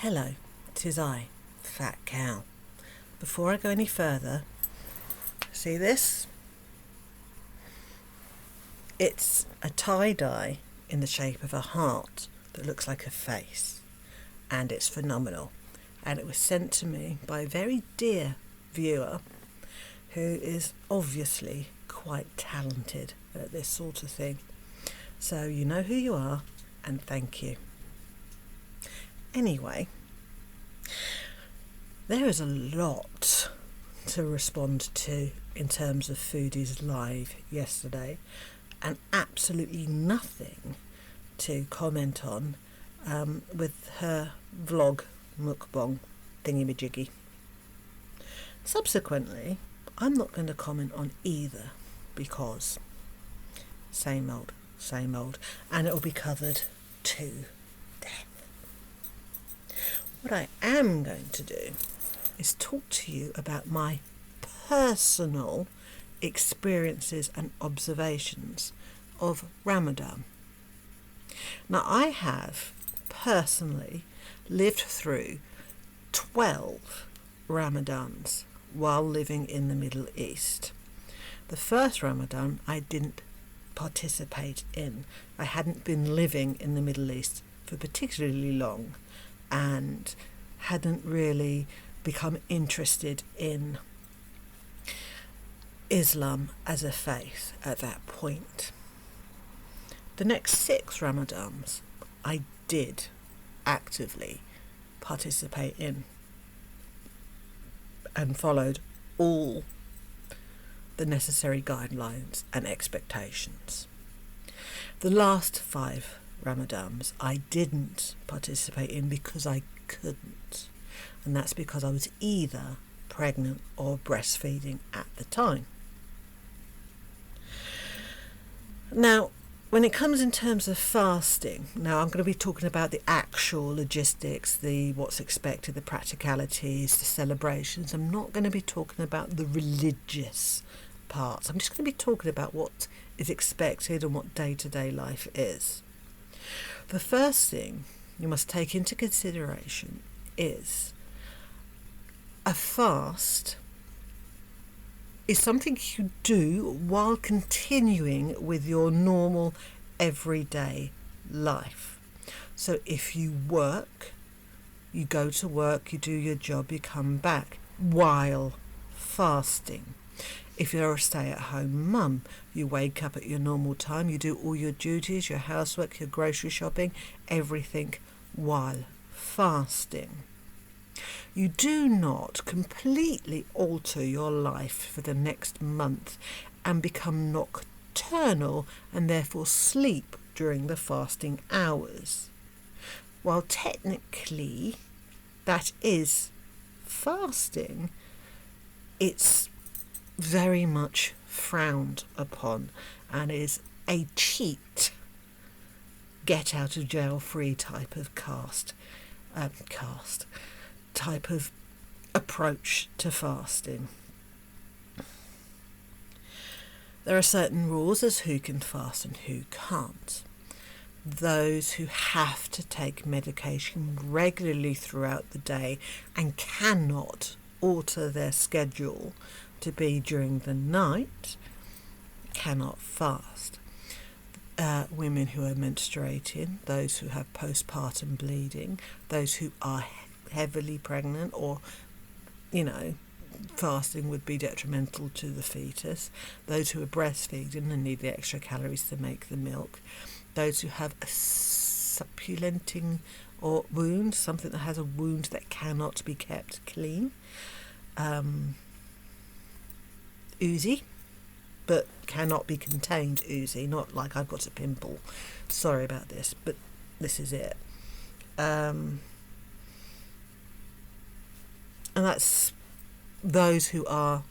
Hello, 'tis I, Fat Cow. Before I go any further, see this? It's a tie-dye in the shape of a heart that looks like a face, and it's phenomenal. And it was sent to me by a very dear viewer who is obviously quite talented at this sort of thing. So you know who you are, and thank you. Anyway, there is a lot to respond to in terms of Foodies Live yesterday, and absolutely nothing to comment on with her vlog mukbang thingy-majiggy. Subsequently, I'm not going to comment on either because same old, and it will be covered to death. What I am going to do is talk to you about my personal experiences and observations of Ramadan. Now, I have personally lived through 12 Ramadans while living in the Middle East. The first Ramadan I didn't participate in. I hadn't been living in the Middle East for particularly long and hadn't really become interested in Islam as a faith at that point. The next 6 Ramadans I did actively participate in and followed all the necessary guidelines and expectations. The last 5 Ramadans I didn't participate in because I couldn't, and that's because I was either pregnant or breastfeeding at the time. Now, when it comes in terms of fasting, now I'm going to be talking about the actual logistics, the what's expected, the practicalities, the celebrations. I'm not going to be talking about the religious parts. I'm just going to be talking about what is expected and what day-to-day life is. The first thing you must take into consideration is a fast is something you do while continuing with your normal everyday life. So if you work, you go to work, you do your job, you come back while fasting. If you're a stay-at-home mum, you wake up at your normal time, you do all your duties, your housework, your grocery shopping, everything while fasting. You do not completely alter your life for the next month and become nocturnal and therefore sleep during the fasting hours. While technically that is fasting, it's very much frowned upon and is a cheat, get out of jail free type of type of approach to fasting. There are certain rules as who can fast and who can't. Those who have to take medication regularly throughout the day and cannot alter their schedule to be during the night cannot fast. Women who are menstruating, those who have postpartum bleeding, those who are heavily pregnant or, fasting would be detrimental to the fetus, those who are breastfeeding and need the extra calories to make the milk, those who have a supplementing or wound, something that has a wound that cannot be kept clean, oozy, but cannot be contained oozy, not like I've got a pimple, sorry about this, but this is it. And that's those who are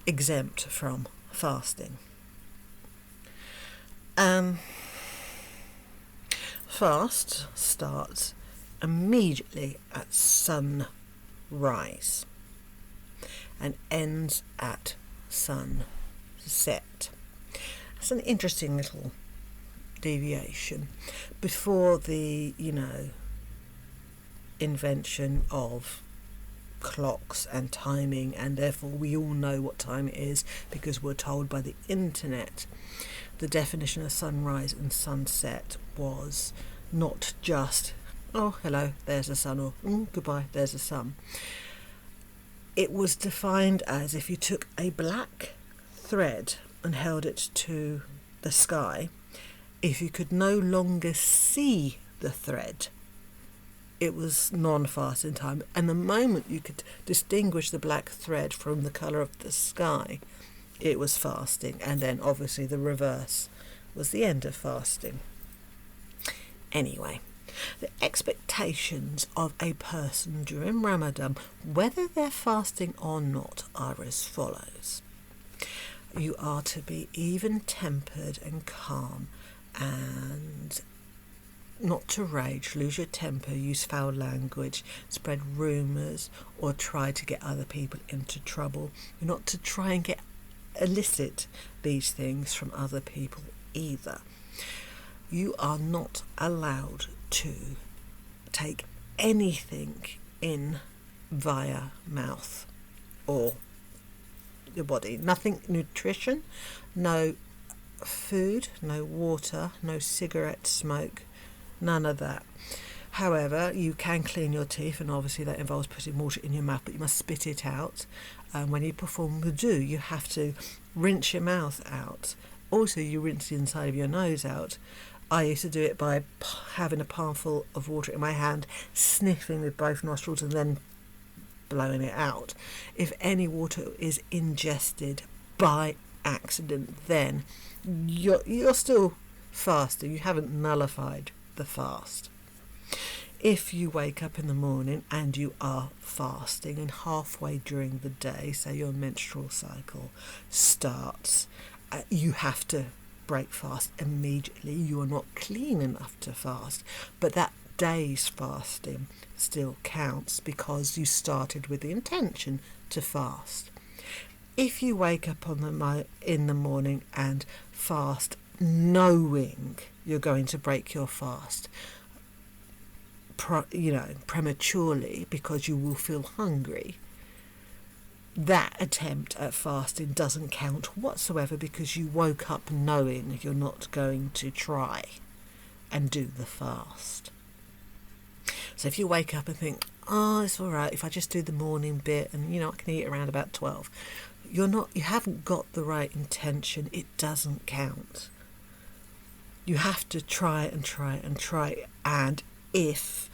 exempt from fasting. Fast starts immediately at sunrise and ends at sunset. It's an interesting little deviation. Before the, invention of clocks and timing, and therefore we all know what time it is because we're told by the internet, the definition of sunrise and sunset was not just, oh, hello, there's the sun, or goodbye, there's the sun. It was defined as if you took a black thread and held it to the sky, if you could no longer see the thread, it was non-fasting time. And the moment you could distinguish the black thread from the colour of the sky, it was fasting. And then obviously the reverse was the end of fasting. Anyway, the expectations of a person during Ramadan, whether they're fasting or not, are as follows. You are to be even-tempered and calm, and not to rage, lose your temper, use foul language, spread rumours, or try to get other people into trouble. You're not to try and elicit these things from other people either. You are not allowed to take anything in via mouth or your body. Nothing nutrition, no food, no water, no cigarette smoke, none of that. However, you can clean your teeth, and obviously that involves putting water in your mouth, but you must spit it out. When you perform wudu, you have to rinse your mouth out. Also, you rinse the inside of your nose out. I used to do it by having a palmful of water in my hand, sniffing with both nostrils and then blowing it out. If any water is ingested by accident, then you're still fasting. You haven't nullified the fast. If you wake up in the morning and you are fasting, and halfway during the day, say your menstrual cycle starts, you have to break fast immediately. You are not clean enough to fast, but that day's fasting still counts because you started with the intention to fast. If you wake up in the morning and fast knowing you're going to break your fast, prematurely because you will feel hungry, that attempt at fasting doesn't count whatsoever because you woke up knowing you're not going to try and do the fast. So if you wake up and think, oh, it's all right if I just do the morning bit and I can eat around about 12, you haven't got the right intention. It doesn't count. You have to try and try and try, and if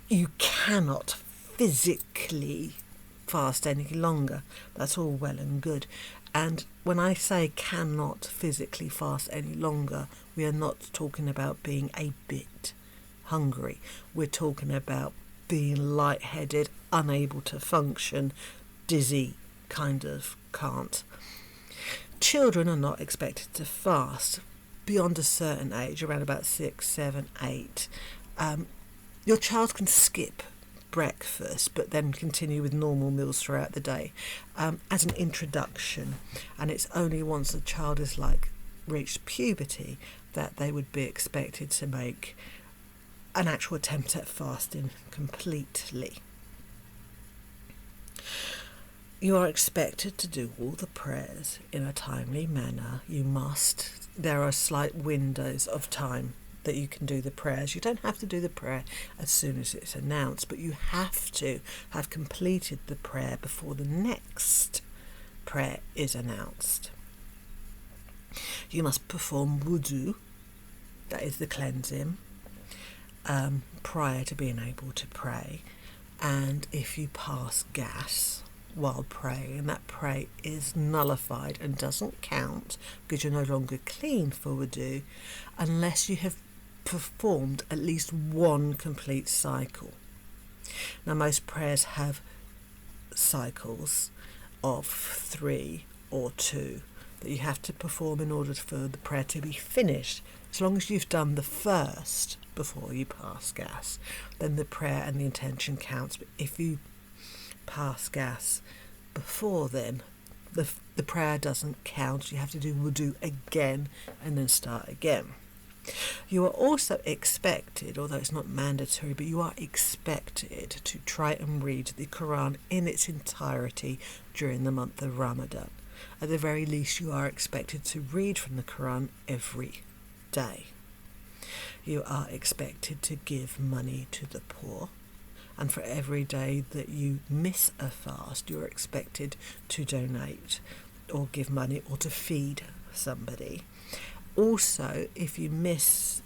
you cannot physically fast any longer, that's all well and good. And when I say cannot physically fast any longer, we are not talking about being a bit hungry. We're talking about being lightheaded, unable to function, dizzy, kind of can't. Children are not expected to fast beyond a certain age, around about 6, 7, 8. Your child can skip breakfast but then continue with normal meals throughout the day as an introduction, and it's only once the child is reached puberty that they would be expected to make an actual attempt at fasting completely. You are expected to do all the prayers in a timely manner. There are slight windows of time that you can do the prayers. You don't have to do the prayer as soon as it's announced, but you have to have completed the prayer before the next prayer is announced. You must perform wudu, that is the cleansing, prior to being able to pray. And if you pass gas while praying, that prayer is nullified and doesn't count because you're no longer clean for wudu unless you have performed at least one complete cycle. Now, most prayers have cycles of 3 or 2 that you have to perform in order for the prayer to be finished. As long as you've done the first before you pass gas, then the prayer and the intention counts. But if you pass gas before then, the prayer doesn't count. You have to do wudu again and then start again. You are also expected, although it's not mandatory, but you are expected to try and read the Quran in its entirety during the month of Ramadan. At the very least, you are expected to read from the Quran every day. You are expected to give money to the poor, and for every day that you miss a fast, you're expected to donate or give money or to feed somebody. Also, if you miss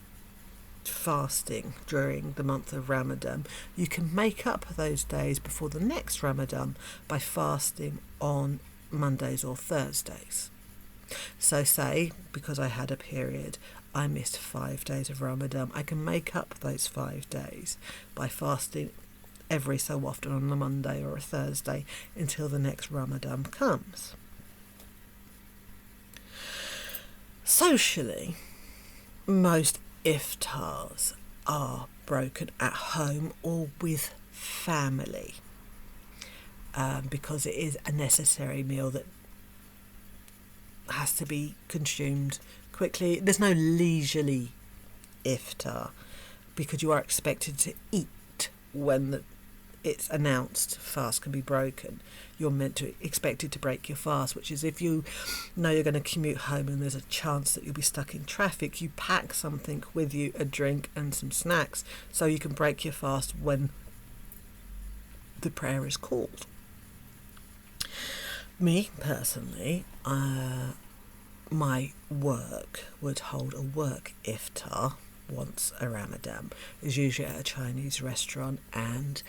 fasting during the month of Ramadan, you can make up those days before the next Ramadan by fasting on Mondays or Thursdays. So say, because I had a period, I missed 5 days of Ramadan, I can make up those 5 days by fasting every so often on a Monday or a Thursday until the next Ramadan comes. Socially, most iftars are broken at home or with family, because it is a necessary meal that has to be consumed quickly. There's no leisurely iftar because you are expected to eat when it's announced fast can be broken. You're expected to break your fast, which is if you know you're going to commute home and there's a chance that you'll be stuck in traffic, you pack something with you, a drink and some snacks, so you can break your fast when the prayer is called. Me personally, my work would hold a work iftar once a Ramadan. It's usually at a Chinese restaurant, and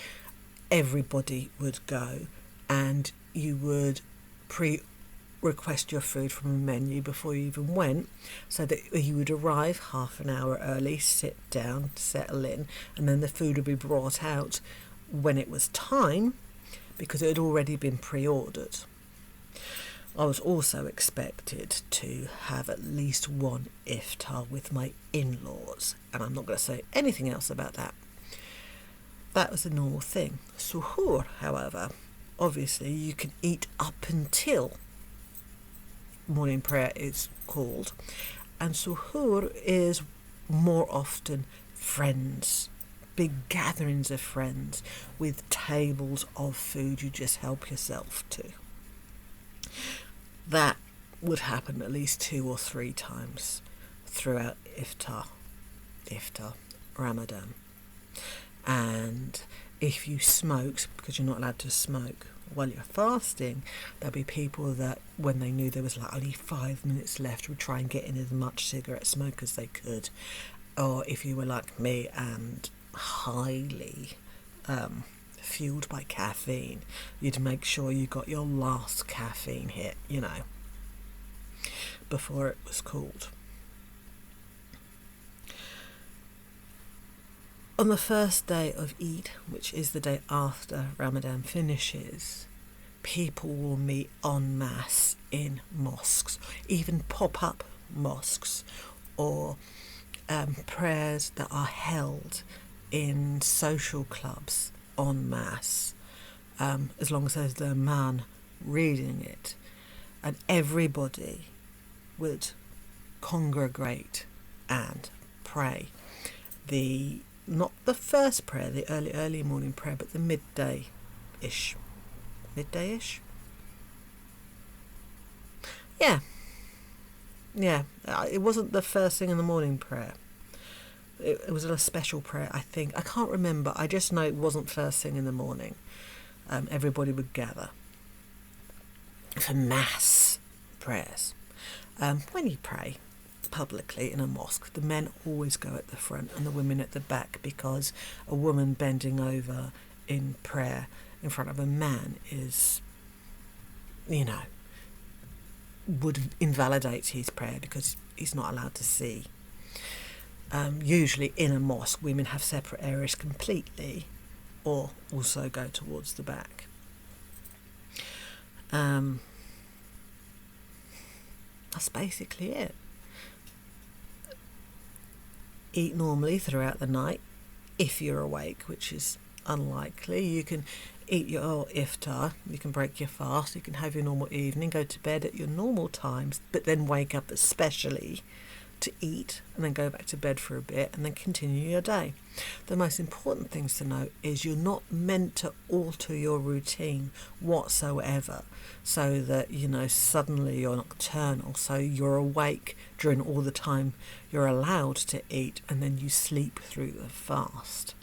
everybody would go, and you would request your food from a menu before you even went, so that you would arrive half an hour early, sit down, settle in, and then the food would be brought out when it was time because it had already been pre-ordered. I was also expected to have at least one iftar with my in-laws, and I'm not going to say anything else about that. That was a normal thing. Suhoor, however, obviously you can eat up until morning prayer is called, and suhoor is more often friends, big gatherings of friends with tables of food you just help yourself to. That would happen at least 2 or 3 times throughout iftar Ramadan. And if you smoked, because you're not allowed to smoke while you're fasting, there'll be people that, when they knew there was like only 5 minutes left, would try and get in as much cigarette smoke as they could. Or if you were like me and highly fueled by caffeine, you'd make sure you got your last caffeine hit, before it was called. On the first day of Eid, which is the day after Ramadan finishes, people will meet en masse in mosques, even pop-up mosques, or prayers that are held in social clubs en masse, as long as there's the man reading it, and everybody would congregate and pray not the first prayer, the early morning prayer, but the midday-ish. Midday-ish? Yeah. It wasn't the first thing in the morning prayer. It was a special prayer, I think. I can't remember. I just know it wasn't first thing in the morning. Everybody would gather for mass prayers. When you pray publicly in a mosque, the men always go at the front and the women at the back, because a woman bending over in prayer in front of a man is, would invalidate his prayer because he's not allowed to see. Usually in a mosque, women have separate areas completely, or also go towards the back. That's basically it. Eat normally throughout the night if you're awake, which is unlikely. You can eat your iftar, you can break your fast, you can have your normal evening, go to bed at your normal times, but then wake up especially to eat and then go back to bed for a bit and then continue your day. The most important things to note is you're not meant to alter your routine whatsoever so that, suddenly you're nocturnal, so you're awake during all the time you're allowed to eat and then you sleep through the fast.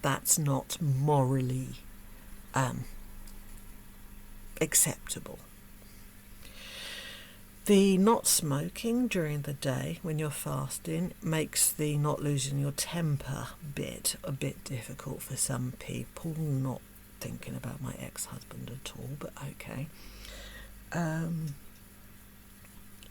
That's not morally acceptable. The not smoking during the day when you're fasting makes the not losing your temper bit a bit difficult for some people. Not thinking about my ex-husband at all, but okay.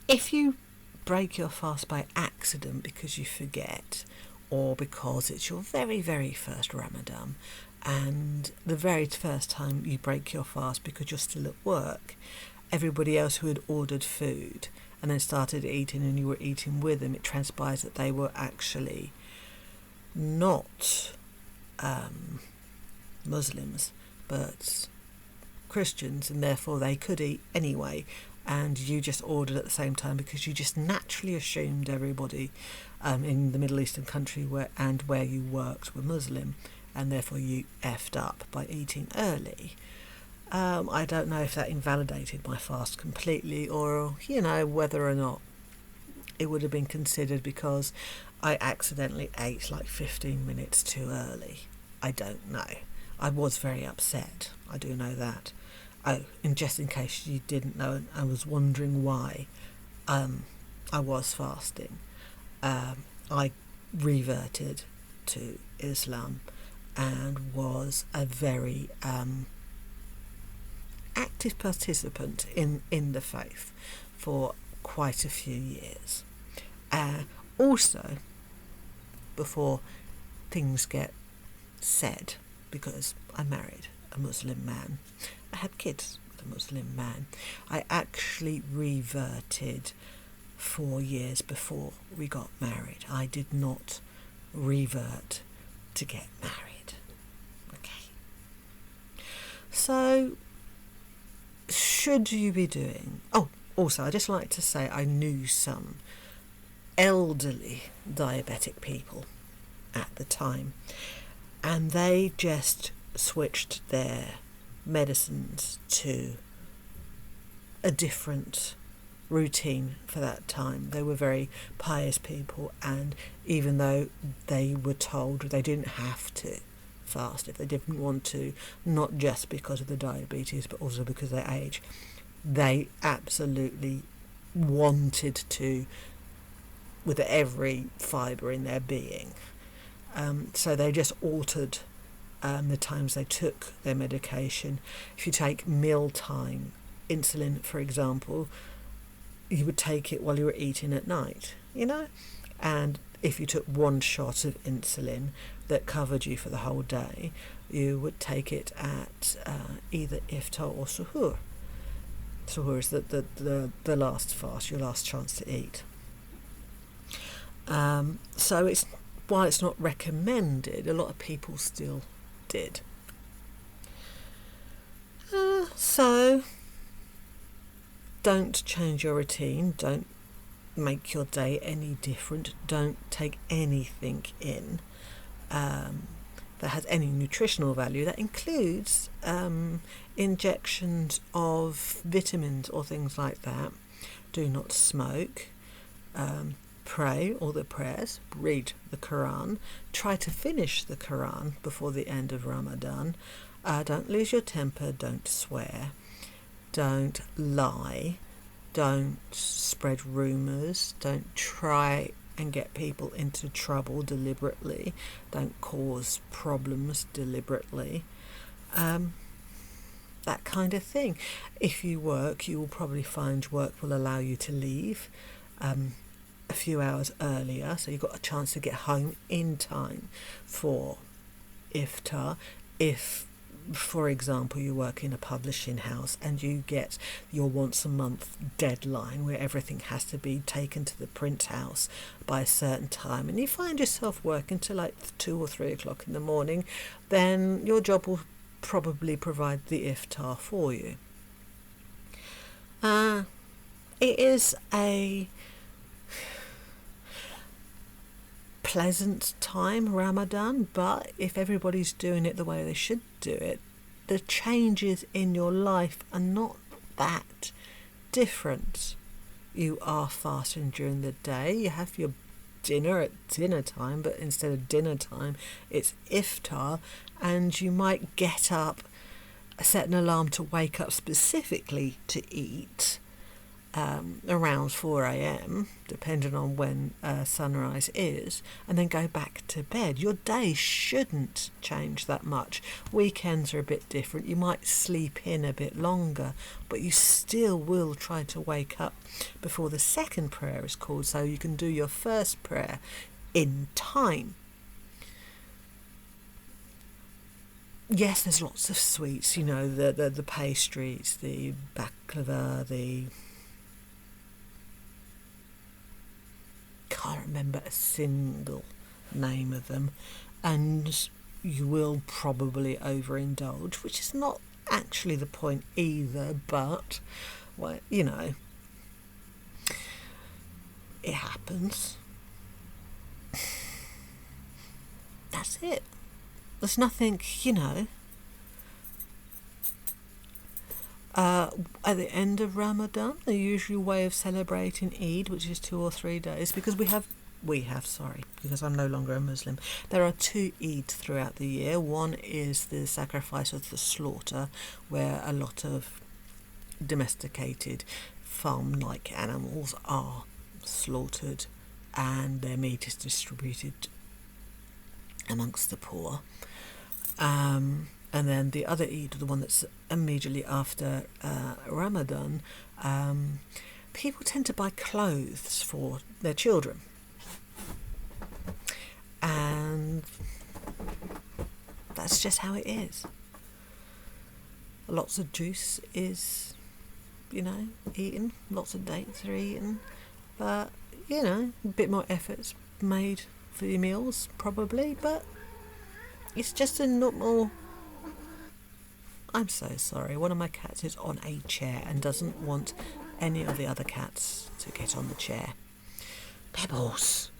If you break your fast by accident because you forget, or because it's your very, very first Ramadan, and the very first time you break your fast because you're still at work, everybody else who had ordered food and then started eating and you were eating with them, it transpires that they were actually not Muslims but Christians, and therefore they could eat anyway, and you just ordered at the same time because you just naturally assumed everybody in the Middle Eastern country where you worked were Muslim, and therefore you effed up by eating early. I don't know if that invalidated my fast completely, or, whether or not it would have been considered because I accidentally ate like 15 minutes too early. I don't know. I was very upset. I do know that. Oh, and just in case you didn't know, I was wondering why I was fasting. I reverted to Islam and was a very active participant in the faith for quite a few years. Also, before things get said, because I married a Muslim man, I had kids with a Muslim man, I actually reverted 4 years before we got married. I did not revert to get married. Okay. So, should you be doing... Oh, also, I'd just like to say I knew some elderly diabetic people at the time, and they just switched their medicines to a different routine for that time. They were very pious people, and even though they were told they didn't have to fast if they didn't want to, not just because of the diabetes but also because of their age, they absolutely wanted to with every fibre in their being. So they just altered the times they took their medication. If you take mealtime insulin, for example, you would take it while you were eating at night, and if you took one shot of insulin that covered you for the whole day, you would take it at either iftar or suhoor. Suhoor is the last fast, your last chance to eat. So while it's not recommended, a lot of people still did. So don't change your routine, don't make your day any different, don't take anything in that has any nutritional value. That includes injections of vitamins or things like that. Do not smoke. Pray all the prayers, read the Quran, try to finish the Quran before the end of Ramadan. Don't lose your temper, don't swear, don't lie, don't spread rumours, don't try and get people into trouble deliberately, don't cause problems deliberately, that kind of thing. If you work, you will probably find work will allow you to leave a few hours earlier, so you've got a chance to get home in time for iftar. If, for example, you work in a publishing house and you get your once a month deadline where everything has to be taken to the print house by a certain time, and you find yourself working till like 2 or 3 o'clock in the morning, then your job will probably provide the iftar for you. It is a pleasant time, Ramadan, but if everybody's doing it the way they should do it, the changes in your life are not that different. You are fasting during the day, you have your dinner at dinner time, but instead of dinner time it's iftar, and you might get up, set an alarm to wake up specifically to eat around 4 a.m, depending on when sunrise is, and then go back to bed. Your day shouldn't change that much. Weekends are a bit different. You might sleep in a bit longer, but you still will try to wake up before the second prayer is called, so you can do your first prayer in time. Yes, there's lots of sweets, the pastries, the baklava, the... can't remember a single name of them, and you will probably overindulge, which is not actually the point either, but well, it happens. That's it. There's nothing, at the end of Ramadan, the usual way of celebrating Eid, which is 2 or 3 days, because because I'm no longer a Muslim, there are 2 Eids throughout the year. One is the sacrifice of the slaughter, where a lot of domesticated farm-like animals are slaughtered and their meat is distributed amongst the poor. And then the other Eid, the one that's immediately after Ramadan, people tend to buy clothes for their children. And that's just how it is. Lots of juice is, eaten. Lots of dates are eaten. But, a bit more effort's made for your meals, probably. But it's just a normal... I'm so sorry. One of my cats is on a chair and doesn't want any of the other cats to get on the chair. Pebbles.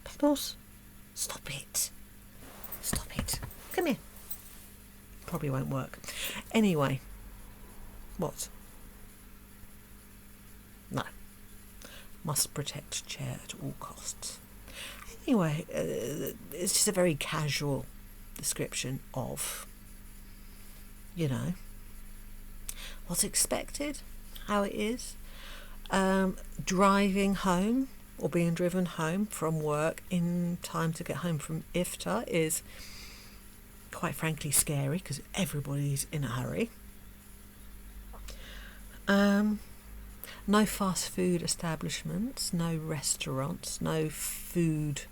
Pebbles. Stop it. Stop it. Come here. Probably won't work. Anyway. What? No. Must protect chair at all costs. Anyway, it's just a very casual description of... what's expected, how it is. Driving home or being driven home from work in time to get home from iftar is quite frankly scary because everybody's in a hurry. No fast food establishments, no restaurants, no food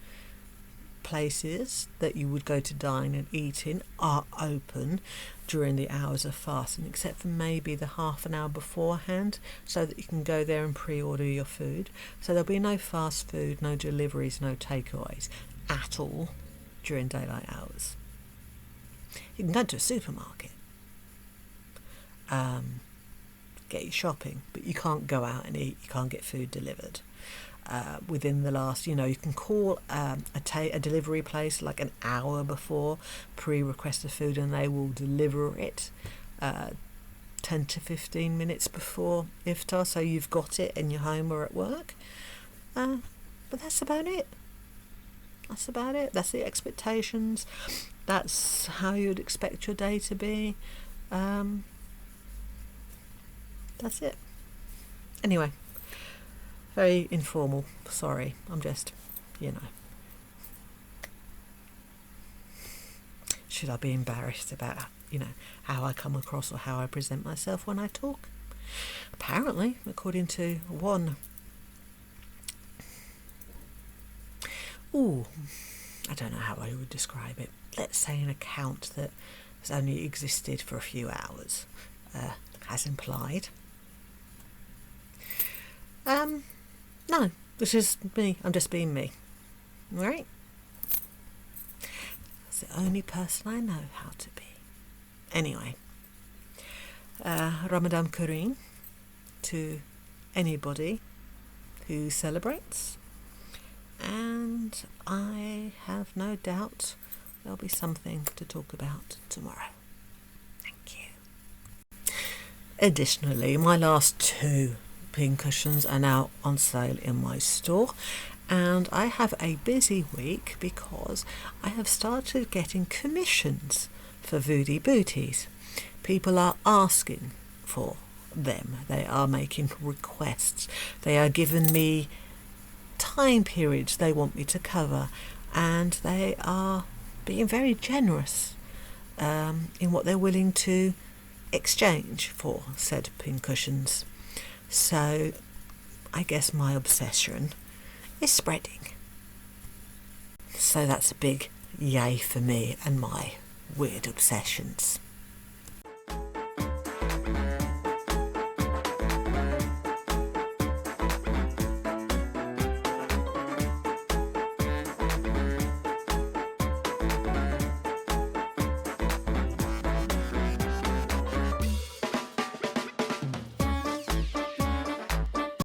places that you would go to dine and eat in are open during the hours of fasting, except for maybe the half an hour beforehand, so that you can go there and pre-order your food. So there'll be no fast food, no deliveries, no takeaways at all during daylight hours. You can go to a supermarket, get your shopping, but you can't go out and eat, you can't get food delivered. Within the last, you can call a delivery place like an hour before, pre-request the food, and they will deliver it 10 to 15 minutes before iftar, so you've got it in your home or at work. But that's about it. That's the expectations. That's how you'd expect your day to be. That's it. Anyway, very informal. Sorry, I'm just, Should I be embarrassed about, how I come across or how I present myself when I talk? Apparently, according to one... I don't know how I would describe it. Let's say an account that has only existed for a few hours, has implied. No, this is me. I'm just being me. Right? That's the only person I know how to be. Anyway, Ramadan Kareem to anybody who celebrates, and I have no doubt there'll be something to talk about tomorrow. Thank you. Additionally, my last 2 pincushions are now on sale in my store, and I have a busy week because I have started getting commissions for Voodie Booties. People are asking for them. They are making requests. They are giving me time periods they want me to cover, and they are being very generous in what they're willing to exchange for said pincushions. So I guess my obsession is spreading. So that's a big yay for me and my weird obsessions.